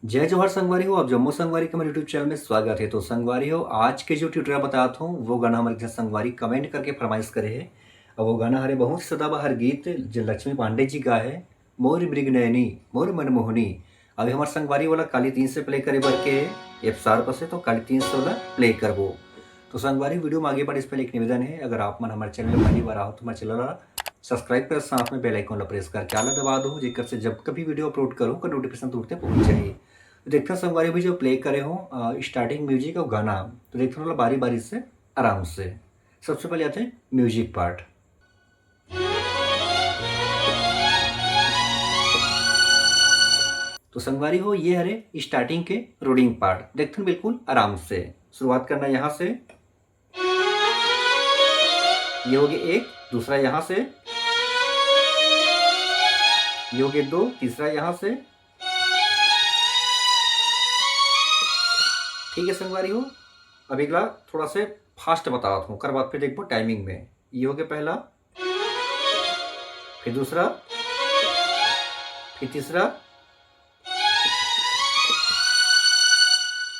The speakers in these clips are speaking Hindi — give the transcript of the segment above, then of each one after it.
जय जवाहर संगवारी हो। आप जम्मू संगवारी के मेरे यूट्यूब चैनल में स्वागत है। तो संगवारी हो, आज के जो ट्यूटोरियल बताता हूँ वो गाना हमारे संगवारी कमेंट करके फरमाइश करे है। और वो गाना हरे बहुत सदाबहार गीत जो लक्ष्मी पांडे जी का है, मोर मृग नयनी मोर मनमोहनी। अभी हमारे संगवारी वाला काली 3 से प्ले करे बर के एफ शार्प से, तो काली 3 से वाला प्ले करबो। तो संगवारी वीडियो में आगे बढ़ इस पर एक निवेदन है, अगर आप मन हमारे चैनल में पहली बार आओ तो हमारे चैनल सब्सक्राइब कर, साथ में बेल आइकन ला प्रेस करके आला दबा दो, जेकर से जब कभी वीडियो अपलोड करूँ का नोटिफिकेशन तुरंत पहुंच जाए। तो देखते हैं संगवारी भी जो प्ले करे हो स्टार्टिंग म्यूजिक और गाना, तो देखते हैं बारी बारी से आराम से। सबसे पहले आते हैं म्यूजिक पार्ट। तो संगवारी हो, ये हरे स्टार्टिंग के रोडिंग पार्ट, देखते हैं बिल्कुल आराम से। शुरुआत करना यहाँ से, ये हो गया एक, दूसरा यहाँ से, ये हो गया दो, तीसरा यहाँ से। ठीक है संगवारी हो, अब अगला थोड़ा से फास्ट बता रहा हूँ, कर बाद फिर देखो टाइमिंग में। ये हो गया पहला, फिर दूसरा, फिर तीसरा।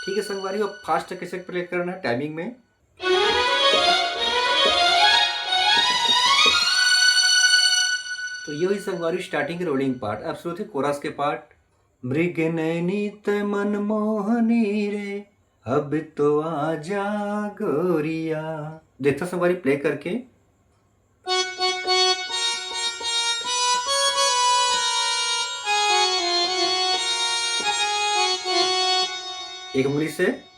ठीक है संगवारी हो, अब फास्ट कैसे प्ले करना है टाइमिंग में। तो ये हुई संगवारी स्टार्टिंग के रोलिंग पार्ट। अब शुरू थे कोरस के पार्ट। मृग नैनी तय मनमोहनी रे, अब तो आजा गोरिया। देखता संगवारी प्ले करके। एक उंगली से,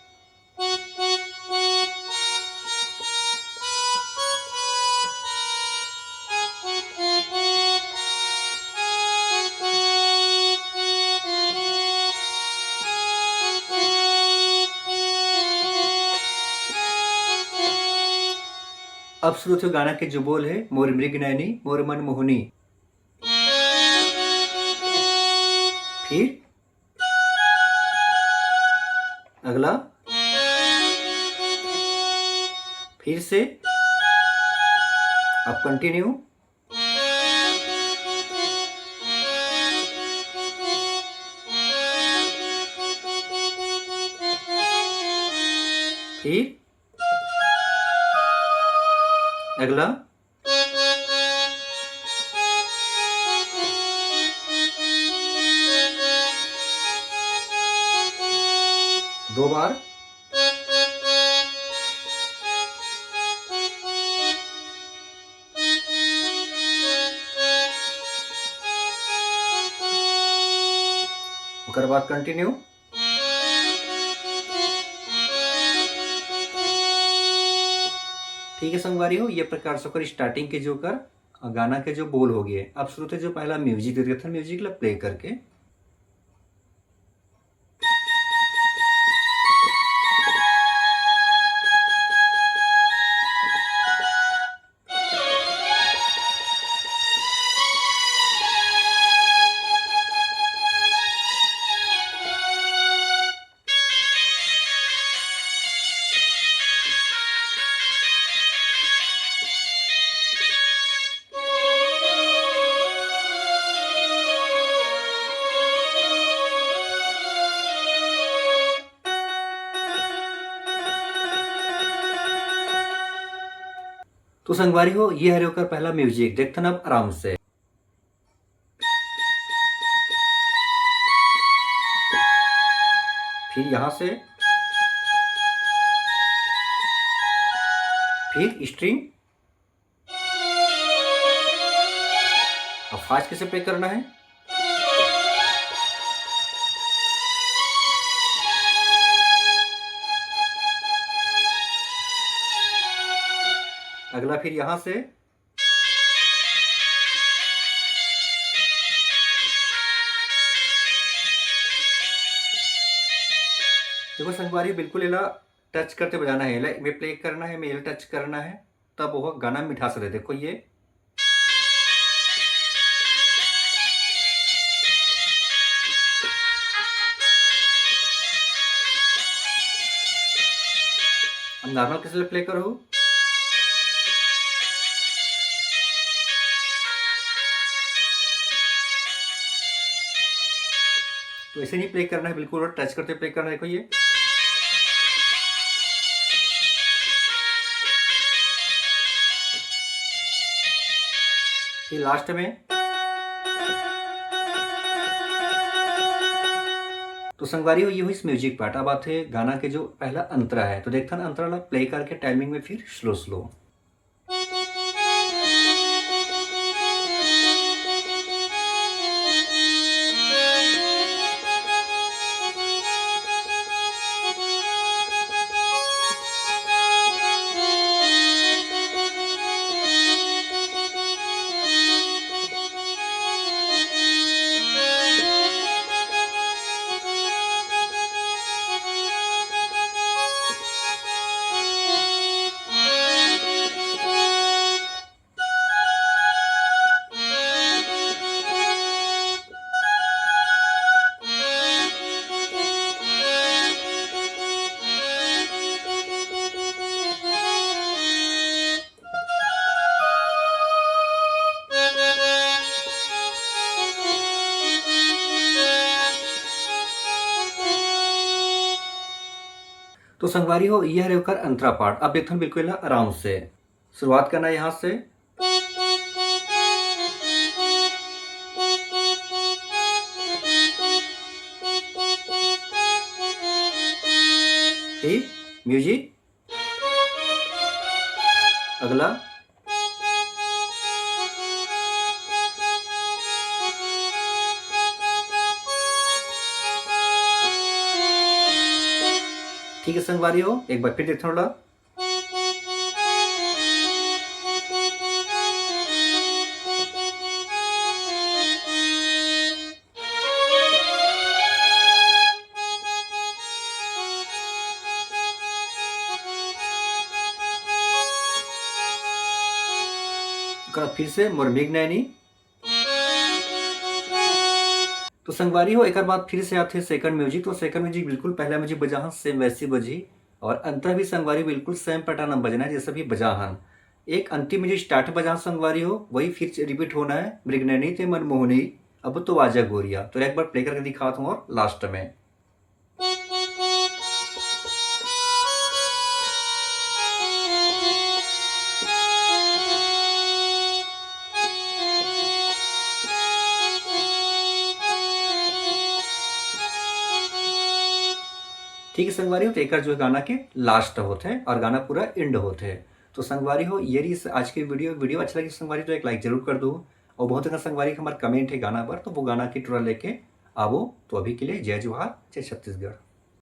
अब शुरू थे गाना के जो बोल है, मोर मृग नैनी मोर मन मोहनी। फिर अगला, फिर से, अब कंटिन्यू। फिर अगला, दो बार। उसके बाद कंटिन्यू। ठीक है संगवारी हो, ये प्रकार से कर स्टार्टिंग के जो कर गाना के जो बोल हो गए। अब शुरू थे जो पहला म्यूजिक दे था, म्यूजिक ला प्ले करके। तो संगवारी हो, ये हरे होकर पहला म्यूजिक, देखते ना अब आराम से। फिर यहां से, फिर स्ट्रिंग। अब फास्ट कैसे प्ले करना है। अगला फिर यहां से, देखो संगवारी बिल्कुल इला टच करते बजाना है, लाइक में प्ले करना है, मेल टच करना है, तब वो गाना मिठास रहे। देखो ये अब नॉर्मल कैसे प्ले करो। तो ऐसे नहीं प्ले करना है, बिल्कुल टच करते प्ले करना है। देखो ये लास्ट में। तो संगवारी हो ये हुई इस म्यूजिक पार्ट। अब आते हैं गाना के जो पहला अंतरा है, तो देखता ना अंतरा प्ले करके टाइमिंग में फिर स्लो स्लो। तो संगवारी हो यह रहकर अंतरा पार्ट। अब देखते हैं बिल्कुल आराम से शुरुआत करना है यहाँ से। ठीक, म्यूजिक अगला। ठीक है संगवारी हो, एक बार फिर देखते थोड़ा। फिर से मुरमिग नैनी। तो संगवारी हो एक बार फिर से आते हैं सेकंड म्यूजिक। तो सेकंड म्यूजिक बिल्कुल पहला म्यूजिक बजा सेम वैसी बजी, और अंतर भी संगवारी बिल्कुल सेम पैटर्न बजना है जैसे भी बजाहन। एक अंतिम म्यूजिक स्टार्ट बजा संगवारी हो, वही फिर रिपीट होना है। मृगनैनी ते मनमोहनी अब तो आजा गोरिया। तो एक बार प्ले करके दिखाता हूँ और लास्ट में। ठीक है संगवारी हो, तो एक जो है गाना के लास्ट होते हैं और गाना पूरा एंड होते हैं। तो संगवारी हो ये रही आज की वीडियो अच्छा लगी संगवारी तो एक लाइक जरूर कर दो। और बहुत अगर संगवारी हमारा कमेंट है गाना पर, तो वो गाना की ट्यूटोरियल लेके आवो। तो अभी के लिए जय जोहार, जय छत्तीसगढ़।